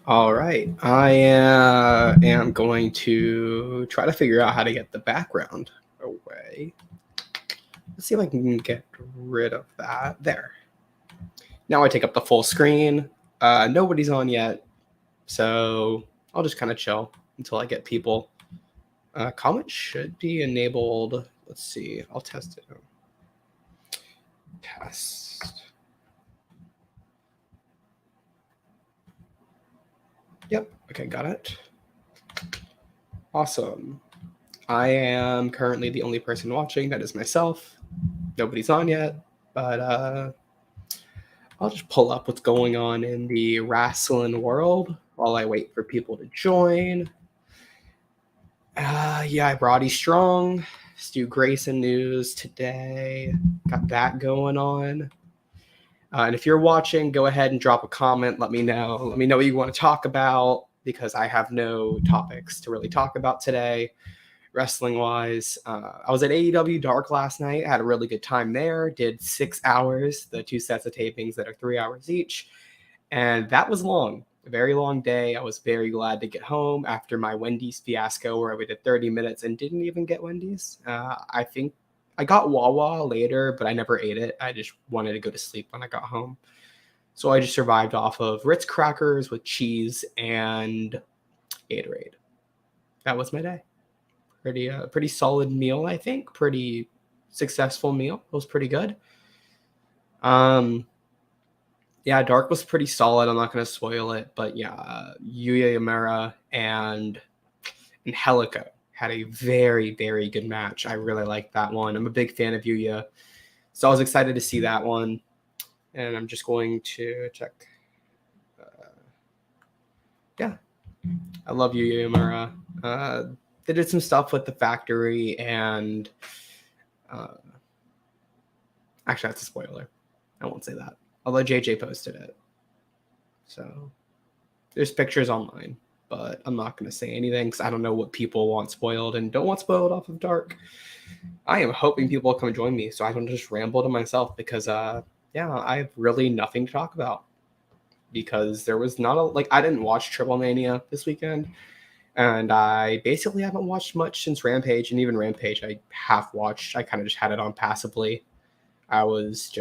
All right, I am going to try to figure out how to get the background away. Let's see if I can get rid of that. There. Now I take up the full screen. Nobody's on yet, so I'll just kind of chill until I get people. Comment should be enabled. Let's see. I'll test it. Test. Yep. Okay, got it. Awesome. I am currently the only person watching. That is myself. Nobody's on yet, but I'll just pull up what's going on in the wrestling world while I wait for people to join. Yeah, Roddy Strong, Stu Grayson news today. Got that going on. And if you're watching, go ahead and drop a comment. Let me know. Let me know what you want to talk about because I have no topics to really talk about today, wrestling wise. I was at AEW Dark last night. I had a really good time there. Did 6 hours, the two sets of tapings that are 3 hours each. And that was long, a very long day. I was very glad to get home after my Wendy's fiasco where I waited 30 minutes and didn't even get Wendy's. I think I got Wawa later, but I never ate it. I just wanted to go to sleep when I got home. So I just survived off of Ritz crackers with cheese and Gatorade. That was my day. Pretty solid meal, I think. Pretty successful meal. It was pretty good. Yeah, Dark was pretty solid. I'm not going to spoil it, but yeah, Yuya Yamura and Angelico had a very, very good match. I really liked that one. I'm a big fan of Yuya, so I was excited to see that one. And I'm just going to check. Yeah, I love Yuya Yamura. They did some stuff with the factory, and actually, that's a spoiler. I won't say that. Although JJ posted it, so there's pictures online, but I'm not going to say anything because I don't know what people want spoiled and don't want spoiled off of Dark. I am hoping people will come join me so I don't just ramble to myself because, yeah, I have really nothing to talk about because there was not I didn't watch Triple Mania this weekend, and I basically haven't watched much since Rampage, and even Rampage I half watched. I kind of just had it on passively. I was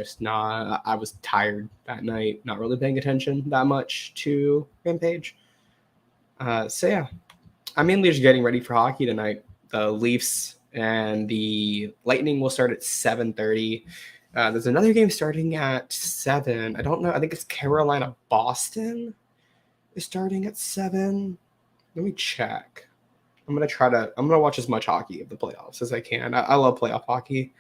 tired that night, not really paying attention that much to Rampage. So yeah, I'm mainly just getting ready for hockey tonight. The Leafs and the Lightning will start at 7:30. There's another game starting at 7. I don't know. I think it's Carolina Boston is starting at 7. Let me check. I'm gonna watch as much hockey of the playoffs as I can. I love playoff hockey.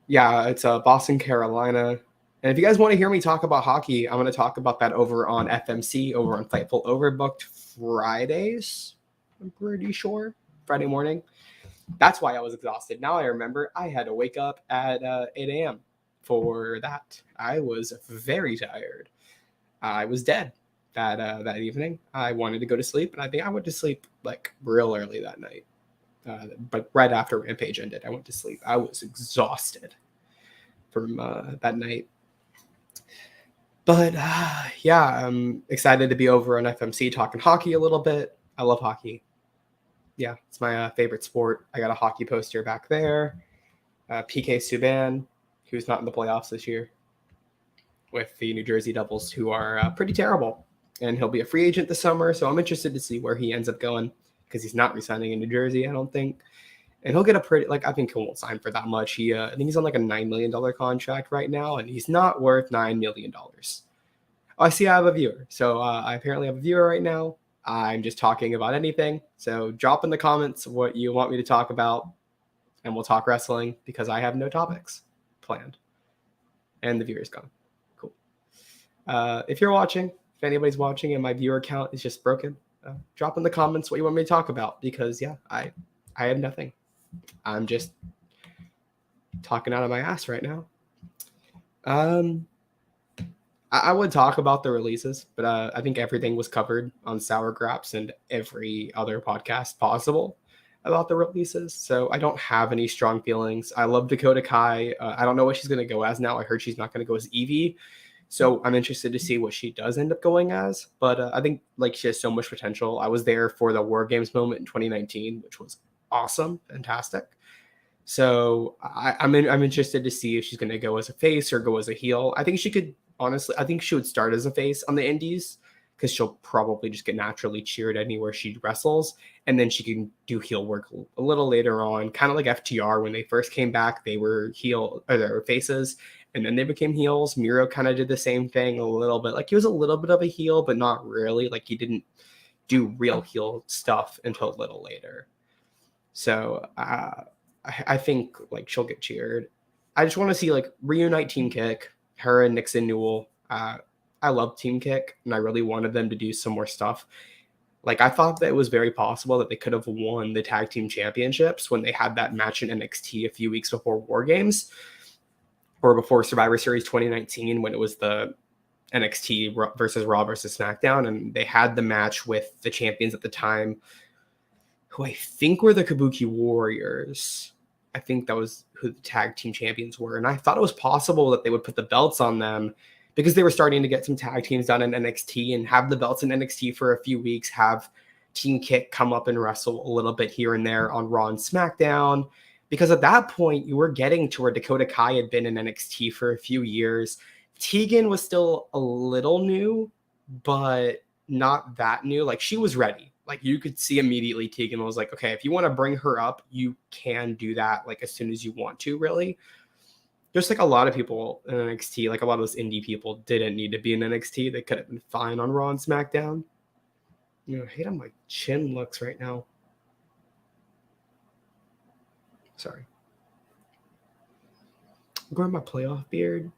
Yeah, it's Boston, Carolina. And if you guys want to hear me talk about hockey, I'm going to talk about that over on FMC, over on Fightful Overbooked Fridays. I'm pretty sure. Friday morning. That's why I was exhausted. Now I remember I had to wake up at 8 a.m. for that. I was very tired. I was dead that evening. I wanted to go to sleep, and I think I went to sleep like real early that night. But right after Rampage ended, I went to sleep. I was exhausted from that night. But yeah, I'm excited to be over on FMC talking hockey a little bit. I love hockey. Yeah, it's my favorite sport. I got a hockey poster back there. PK Subban, who's not in the playoffs this year, with the New Jersey Devils, who are pretty terrible. And he'll be a free agent this summer, so I'm interested to see where he ends up going because he's not resigning in New Jersey, I don't think. And he'll get a pretty I think he won't sign for that much. I think he's on like a $9 million contract right now, and he's not worth $9 million. I see I have a viewer. So I apparently have a viewer right now. I'm just talking about anything. So drop in the comments what you want me to talk about, and we'll talk wrestling because I have no topics planned. And the viewer's gone. Cool. If you're watching, if anybody's watching and my viewer count is just broken, drop in the comments what you want me to talk about because, yeah, I have nothing. I'm just talking out of my ass right now. I would talk about the releases, but I think everything was covered on Sour Graps and every other podcast possible about the releases. So I don't have any strong feelings. I love Dakota Kai. I don't know what she's going to go as now. I heard she's not going to go as Evie. So I'm interested to see what she does end up going as. But I think like she has so much potential. I was there for the War Games moment in 2019, which was awesome, fantastic. So I'm interested to see if she's going to go as a face or go as a heel. I think she could honestly. I think she would start as a face on the Indies because she'll probably just get naturally cheered anywhere she wrestles, and then she can do heel work a little later on, kind of like FTR when they first came back. They were heel or they were faces, and then they became heels. Miro kind of did the same thing a little bit. Like he was a little bit of a heel, but not really. Like he didn't do real heel stuff until a little later. So I think like she'll get cheered. I just want to see like reunite Team Kick, her and Nixon Newell. I love Team Kick, and I really wanted them to do some more stuff. Like I thought that it was very possible that they could have won the tag team championships when they had that match in NXT a few weeks before War Games or before Survivor Series 2019 when it was the NXT versus Raw versus SmackDown, and they had the match with the champions at the time, who I think were the Kabuki Warriors. I think that was who the tag team champions were. And I thought it was possible that they would put the belts on them because they were starting to get some tag teams done in NXT and have the belts in NXT for a few weeks, have Team Kick come up and wrestle a little bit here and there on Raw and SmackDown. Because at that point, you were getting to where Dakota Kai had been in NXT for a few years. Tegan was still a little new, but not that new. Like she was ready. Like you could see immediately Tegan was like, okay, if you want to bring her up, you can do that like as soon as you want to, really. Just like a lot of people in NXT, like a lot of those indie people didn't need to be in NXT. They could have been fine on Raw and SmackDown. You know, I hate how my chin looks right now. Sorry. I'm growing my playoff beard.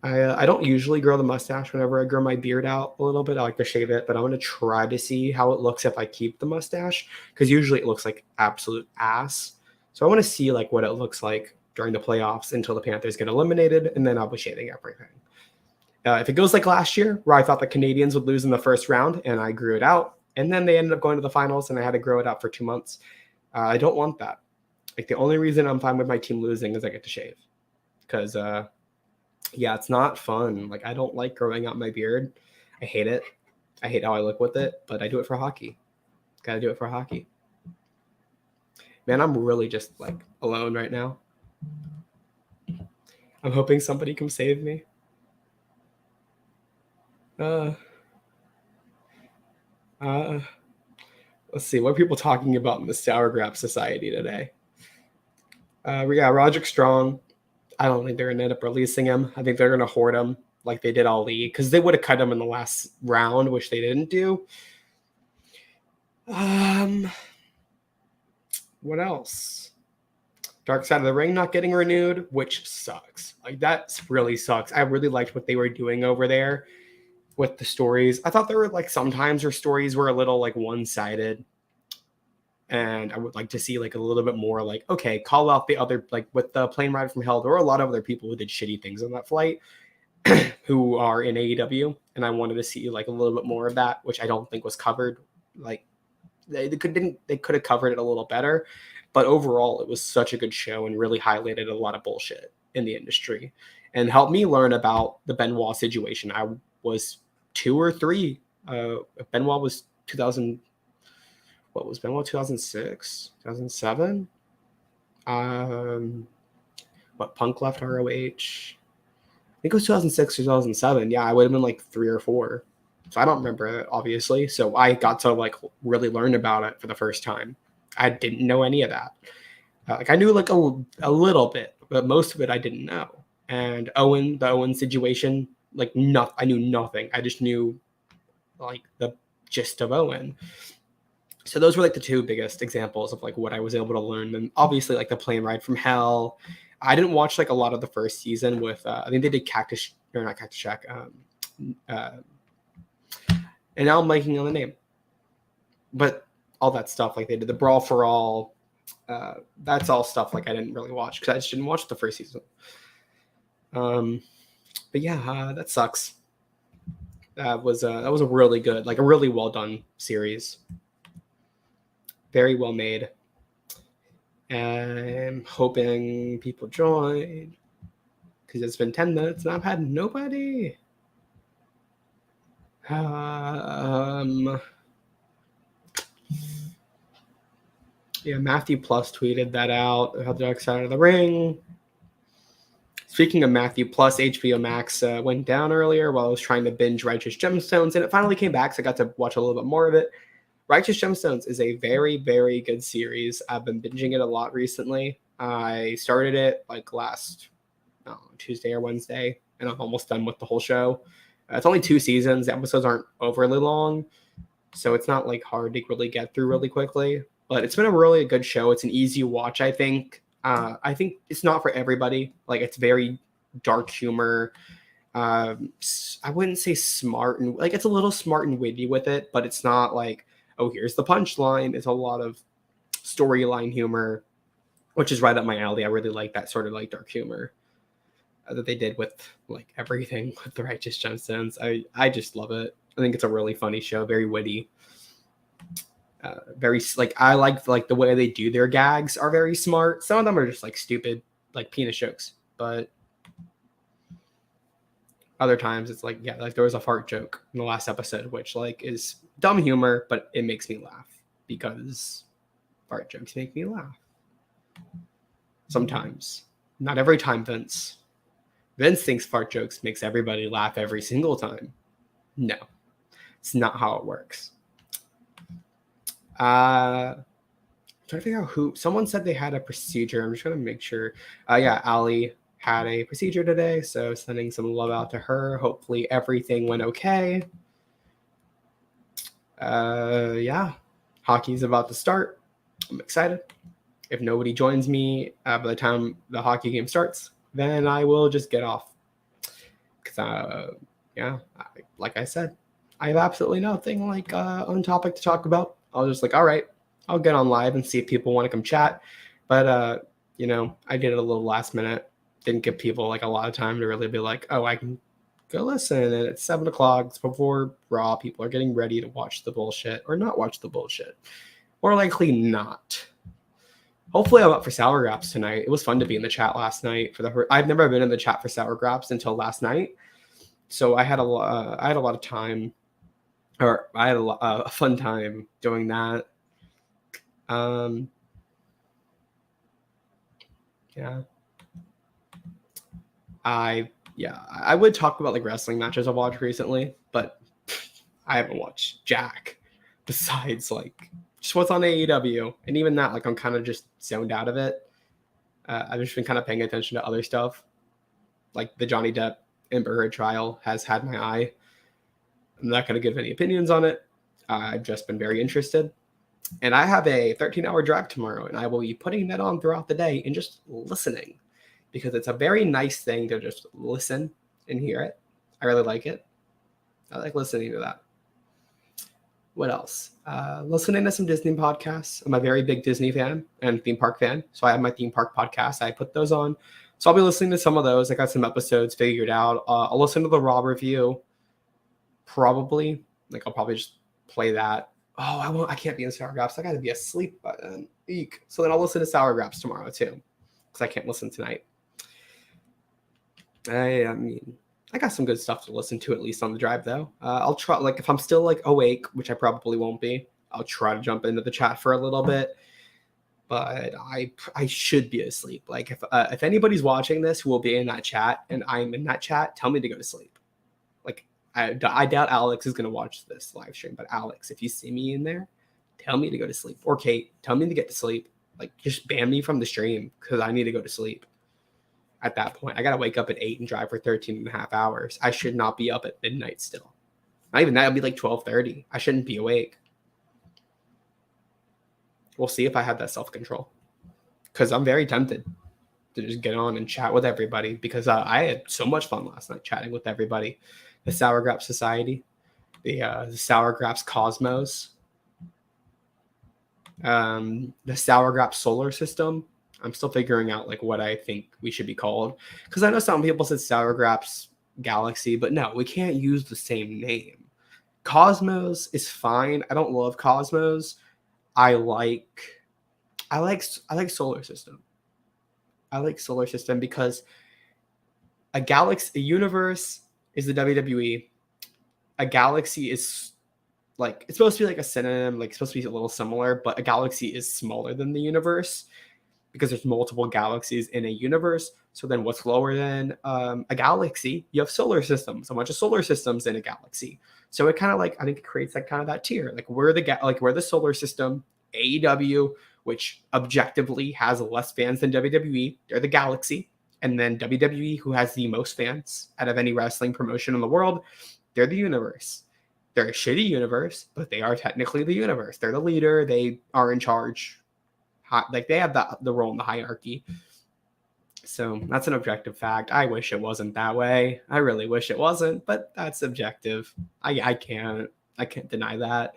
I don't usually grow the mustache whenever I grow my beard out a little bit. I like to shave it, but I'm going to try to see how it looks if I keep the mustache because usually it looks like absolute ass. So I want to see like what it looks like during the playoffs until the Panthers get eliminated, and then I'll be shaving everything. If it goes like last year, where I thought the Canadians would lose in the first round and I grew it out, and then they ended up going to the finals and I had to grow it out for 2 months, I don't want that. Like the only reason I'm fine with my team losing is I get to shave because yeah, it's not fun. Like I don't like growing out my beard. I hate it. I hate how I look with it, but I do it for hockey. Gotta do it for hockey. Man, I'm really just like alone right now. I'm hoping somebody can save me. Let's see, what are people talking about in the Sour Grap Society today? Yeah, Roderick Strong. I don't think they're going to end up releasing him. I think they're going to hoard him like they did Ali because they would have cut him in the last round, which they didn't do. What else? Dark Side of the Ring not getting renewed, which sucks. Like that really sucks. I really liked what they were doing over there with the stories. I thought there were like sometimes their stories were a little like one-sided. And I would like to see like a little bit more like, okay, call out the other, like with the plane ride from hell, there were a lot of other people who did shitty things on that flight who are in AEW. And I wanted to see like a little bit more of that, which I don't think was covered. Like they could have covered it a little better, but overall it was such a good show and really highlighted a lot of bullshit in the industry and helped me learn about the Benoit situation. I was 2 or 3. Benoit was 2000. What was Benoit? 2006, 2007. What Punk left ROH? I think it was 2006, 2007. Yeah, I would have been like 3 or 4. So I don't remember it, obviously. So I got to like really learn about it for the first time. I didn't know any of that. Like I knew like a little bit, but most of it I didn't know. And the Owen situation, like I knew nothing. I just knew like the gist of Owen. So those were like the 2 biggest examples of like what I was able to learn. And obviously like the plane ride from hell. I didn't watch like a lot of the first season with I think they did Cactus or not Cactus Shack. And now I'm blanking on the name. But all that stuff, like they did the Brawl for All. That's all stuff like I didn't really watch because I just didn't watch the first season. But yeah, that sucks. That was a really good, like a really well done series. Very well made. I'm hoping people join because it's been 10 minutes and I've had nobody. Yeah, Matthew Plus tweeted that out. How the Dark Side of the Ring. Speaking of Matthew Plus, HBO Max went down earlier while I was trying to binge Righteous Gemstones, and it finally came back, so I got to watch a little bit more of it. Righteous Gemstones is a very, very good series. I've been binging it a lot recently. I started it like last Tuesday or Wednesday, and I'm almost done with the whole show. It's only 2 seasons. The episodes aren't overly long, so it's not like hard to really get through really quickly. But it's been a really good show. It's an easy watch, I think. I think it's not for everybody. Like, it's very dark humor. I wouldn't say smart, and like, it's a little smart and witty with it, but it's not like, oh, here's the punchline. It's a lot of storyline humor, which is right up my alley. I really like that sort of like dark humor that they did with like everything with the Righteous Gemstones. I just love it. I think it's a really funny show, very witty. Very like, I like the way they do their gags are very smart. Some of them are just like stupid, like penis jokes, but other times it's like, yeah, like there was a fart joke in the last episode, which like is dumb humor, but it makes me laugh because fart jokes make me laugh. Sometimes, not every time, Vince. Vince thinks fart jokes makes everybody laugh every single time. No, it's not how it works. Trying to figure out who. Someone said they had a procedure. I'm just gonna make sure. Yeah, Ali had a procedure today, so sending some love out to her. Hopefully everything went okay. Yeah, hockey's about to start. I'm excited. If nobody joins me by the time the hockey game starts, then I will just get off. Because, like I said, I have absolutely nothing like on topic to talk about. I was just like, all right, I'll get on live and see if people want to come chat. But, I did it a little last minute. Didn't give people like a lot of time to really be like, oh, I can go listen. And it's 7 o'clock. It's before Raw. People are getting ready to watch the bullshit or not watch the bullshit. Or likely not. Hopefully I'm up for Sour Graps tonight. It was fun to be in the chat last night. I've never been in the chat for Sour Graps until last night. So I had a lot of time, or I had a fun time doing that. Yeah. I would talk about like wrestling matches I've watched recently, but I haven't watched jack besides like just what's on AEW, and even that, like, I'm kind of just zoned out of it. I've just been kind of paying attention to other stuff, like the Johnny Depp Amber Heard trial has had my eye. I'm not going to give any opinions on it. I've just been very interested. And I have a 13-hour drive tomorrow, and I will be putting that on throughout the day and just listening, because it's a very nice thing to just listen and hear it. I really like it. I like listening to that. What else? Listening to some Disney podcasts. I'm a very big Disney fan and theme park fan, so I have my theme park podcasts. I put those on. So I'll be listening to some of those. I got some episodes figured out. I'll listen to the Raw review. Probably. Like, I'll probably just play that. Oh, I can't be in Sour Graps. I got to be asleep by then. Eek. So then I'll listen to Sour Graps tomorrow too, because I can't listen tonight. I mean, I got some good stuff to listen to, at least on the drive, though. I'll try, like, if I'm still like awake, which I probably won't be, I'll try to jump into the chat for a little bit. But I should be asleep. Like, if anybody's watching this who will be in that chat and I'm in that chat, tell me to go to sleep. Like, I doubt Alex is going to watch this live stream, but Alex, if you see me in there, tell me to go to sleep. Or Kate, tell me to get to sleep. Like, just ban me from the stream because I need to go to sleep. At that point, I got to wake up at 8 and drive for 13 and a half hours. I should not be up at midnight still. Not even that. It'll be like 12:30. I shouldn't be awake. We'll see if I have that self-control, because I'm very tempted to just get on and chat with everybody, because I had so much fun last night chatting with everybody. The Sour Graps Society, the Sour Graps Cosmos, the Sour Graps Solar System. I'm still figuring out like what I think we should be called, because I know some people said Sour Graps Galaxy, but no, we can't use the same name. Cosmos is fine. I don't love Cosmos. I like Solar System. I like Solar System because a universe is the WWE. A galaxy is like, it's supposed to be like a synonym, like it's supposed to be a little similar, but a galaxy is smaller than the universe because there's multiple galaxies in a universe. So then what's lower than a galaxy? You have solar systems, a bunch of solar systems in a galaxy. So it kind of like, I think it creates like kind of that tier. Like we're the solar system. AEW, which objectively has less fans than WWE, they're the galaxy. And then WWE, who has the most fans out of any wrestling promotion in the world, they're the universe. They're a shitty universe, but they are technically the universe. They're the leader. They are in charge. Like they have the role in the hierarchy. So that's an objective fact. I wish it wasn't that way. I really wish it wasn't, but that's objective. I can't deny that.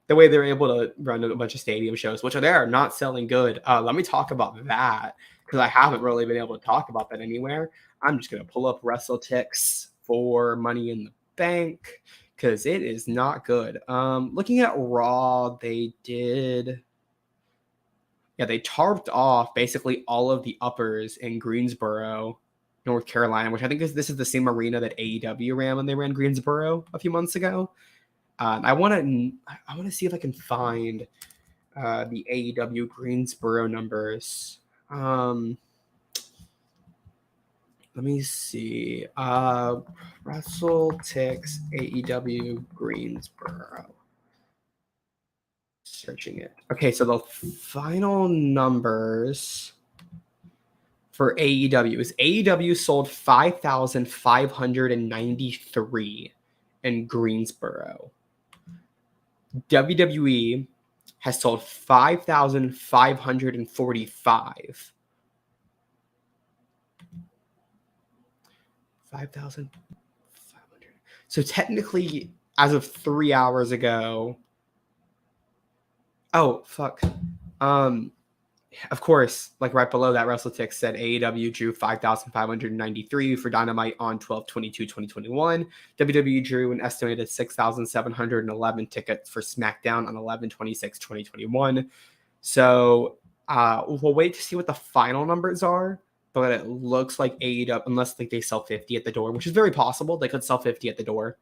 The way they're able to run a bunch of stadium shows, which are not selling good. Let me talk about that because I haven't really been able to talk about that anywhere. I'm just gonna pull up WrestleTix for Money in the Bank because it is not good. Looking at Raw, they tarped off basically all of the uppers in Greensboro, North Carolina, which I think this is the same arena that AEW ran when they ran Greensboro a few months ago. I want to see if I can find the AEW Greensboro numbers. Let me see. WrestleTix AEW Greensboro. Searching it. Okay, so the final numbers for AEW is AEW sold 5,593 in Greensboro. WWE has sold 5,545. 5,500. So technically, as of 3 hours ago. Oh, fuck. Of course, like right below that, WrestleTix said AEW drew 5,593 for Dynamite on 12/22/2021. WWE drew an estimated 6,711 tickets for SmackDown on 11/26/2021. So we'll wait to see what the final numbers are, but it looks like AEW, unless like they sell 50 at the door, which is very possible, they could sell 50 at the door.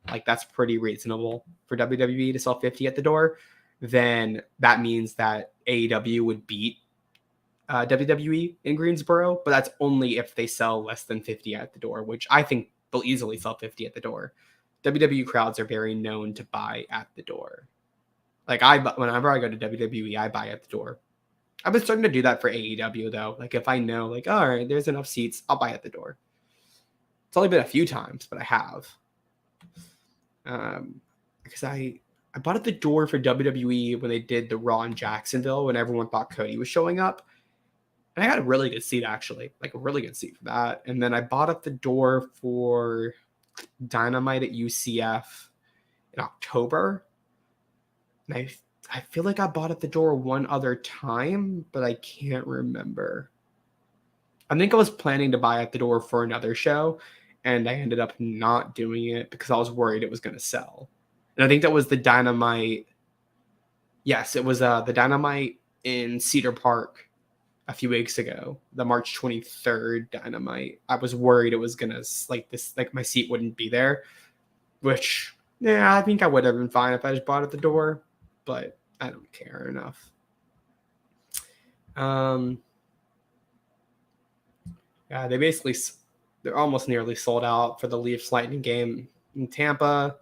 Like that's pretty reasonable for WWE to sell 50 at the door. Then that means that AEW would beat WWE in Greensboro, but that's only if they sell less than 50 at the door, which I think they'll easily sell 50 at the door. WWE crowds are very known to buy at the door. Like whenever I go to WWE, I buy at the door. I've been starting to do that for AEW though. Like if I know, like, all right, there's enough seats, I'll buy at the door. It's only been a few times, but I have. Because I bought at the door for WWE when they did the Raw in Jacksonville when everyone thought Cody was showing up. And I got a really good seat, actually, like a really good seat for that. And then I bought at the door for Dynamite at UCF in October. And I feel like I bought at the door one other time, but I can't remember. I think I was planning to buy at the door for another show, and I ended up not doing it because I was worried it was going to sell. And I think that was the Dynamite. Yes, it was the Dynamite in Cedar Park a few weeks ago, the March 23rd Dynamite. I was worried it was going to, like my seat wouldn't be there, which, yeah, I think I would have been fine if I just bought at the door, but I don't care enough. Yeah, they're almost nearly sold out for the Leafs Lightning game in Tampa.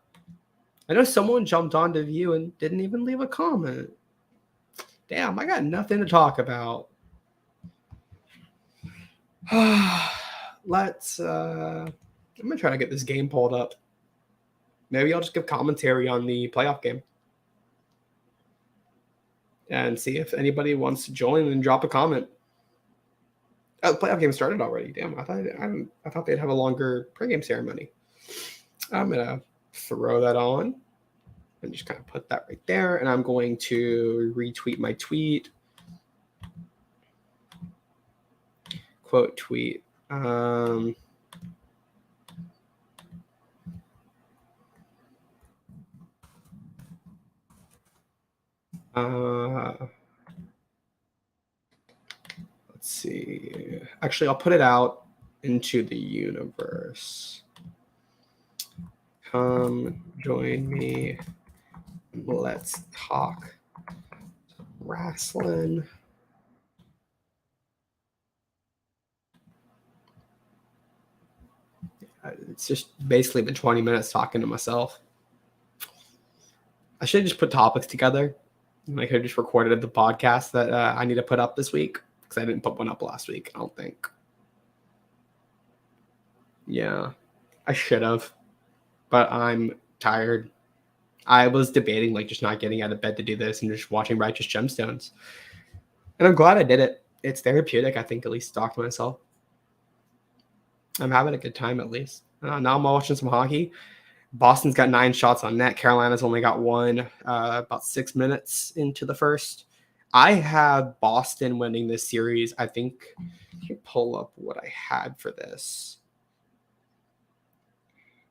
I know someone jumped on to view and didn't even leave a comment. Damn, I got nothing to talk about. Let's I'm gonna try to get this game pulled up. Maybe I'll just give commentary on the playoff game and see if anybody wants to join and drop a comment. Oh, the playoff game started already. Damn, I thought they'd have a longer pregame ceremony. I'm gonna throw that on and just kind of put that right there. And I'm going to retweet my tweet. Quote tweet. Let's see. Actually, I'll put it out into the universe. Come join me. Let's talk wrestling. It's just basically been 20 minutes talking to myself. I should have just put topics together. I could have just recorded the podcast that I need to put up this week because I didn't put one up last week, I don't think. Yeah, I should have, but I'm tired. I was debating like just not getting out of bed to do this and just watching Righteous Gemstones. And I'm glad I did it. It's therapeutic, I think, at least to talk to myself. I'm having a good time at least. Now I'm watching some hockey. Boston's got 9 shots on net. Carolina's only got 1 about 6 minutes into the first. I have Boston winning this series. I think I can pull up what I had for this.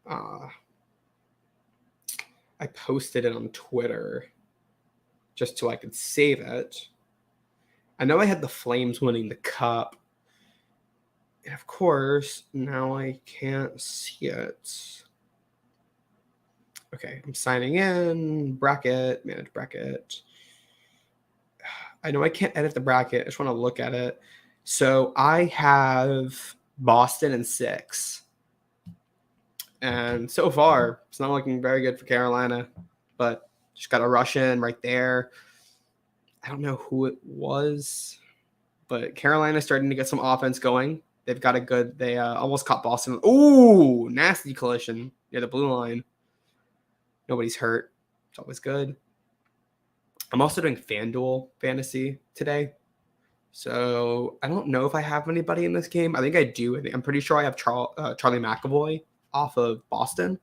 I posted it on Twitter just so I could save it. I know I had the Flames winning the cup. And of course, now I can't see it. Okay, I'm signing in. Bracket, manage bracket. I know I can't edit the bracket. I just want to look at it. So I have Boston in 6. And so far, it's not looking very good for Carolina, but just got a rush in right there. I don't know who it was, but Carolina's starting to get some offense going. They've got a good, they almost caught Boston. Ooh, nasty collision near the blue line. Nobody's hurt. It's always good. I'm also doing FanDuel fantasy today. So I don't know if I have anybody in this game. I think I do. I'm pretty sure I have Charlie McAvoy off of Boston.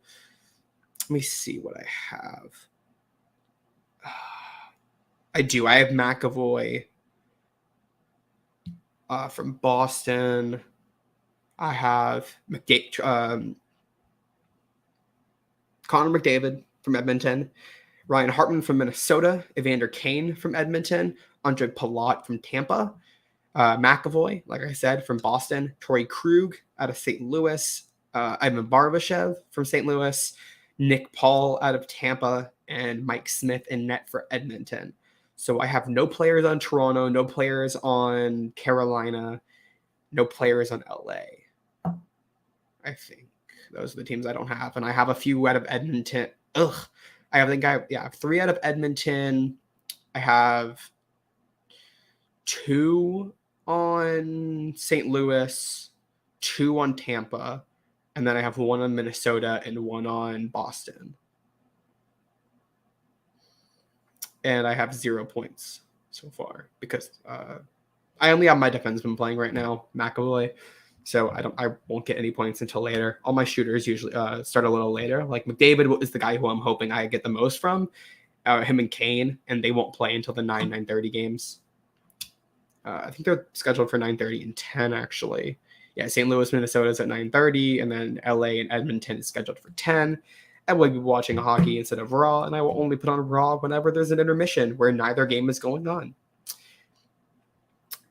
Let me see what I have. I do. I have McAvoy from Boston. I have Connor McDavid from Edmonton, Ryan Hartman from Minnesota, Evander Kane from Edmonton, Andre Palat from Tampa, McAvoy, like I said, from Boston, Torrey Krug out of St. Louis, Ivan Barbashev from St. Louis, Nick Paul out of Tampa, and Mike Smith in net for Edmonton. So I have no players on Toronto, no players on Carolina, no players on LA. I think those are the teams I don't have. And I have a few out of Edmonton. I have 3 out of Edmonton. I have 2 on St. Louis, 2 on Tampa, and then I have 1 on Minnesota and 1 on Boston. And I have 0 points so far because I only have my defenseman playing right now, McAvoy. So I won't get any points until later. All my shooters usually start a little later. Like McDavid is the guy who I'm hoping I get the most from, him and Kane, and they won't play until the 9:30 games. I think they're scheduled for 9:30 and 10 actually. Yeah, St. Louis, Minnesota is at 9:30, and then LA and Edmonton is scheduled for 10. I will be watching hockey instead of Raw, and I will only put on Raw whenever there's an intermission where neither game is going on.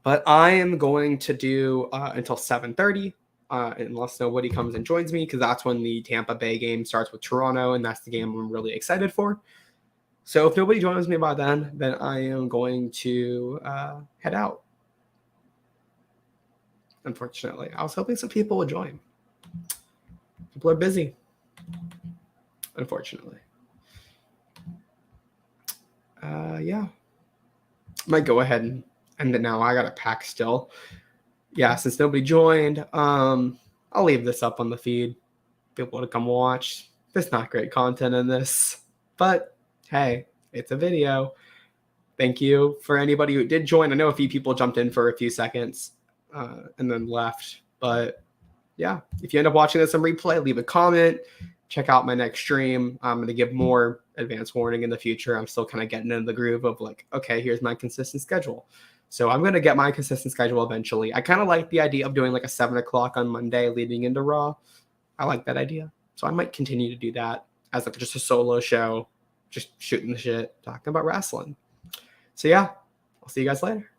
But I am going to do until 7:30, unless nobody comes and joins me, because that's when the Tampa Bay game starts with Toronto, and that's the game I'm really excited for. So if nobody joins me by then I am going to head out. Unfortunately, I was hoping some people would join. People are busy. Unfortunately. Yeah. Might go ahead and end it now. I got a pack still. Yeah, since nobody joined, I'll leave this up on the feed. People to come watch. There's not great content in this, but hey, it's a video. Thank you for anybody who did join. I know a few people jumped in for a few seconds and then left, but yeah, if you end up watching this on replay, leave a comment. Check out my next stream. I'm going to give more advance warning in the future. I'm still kind of getting into the groove of like, okay, here's my consistent schedule. So I'm going to get my consistent schedule eventually. I kind of like the idea of doing like a 7 o'clock on Monday leading into Raw. I like that idea. So I might continue to do that as like just a solo show, just shooting the shit, talking about wrestling. So yeah, I'll see you guys later.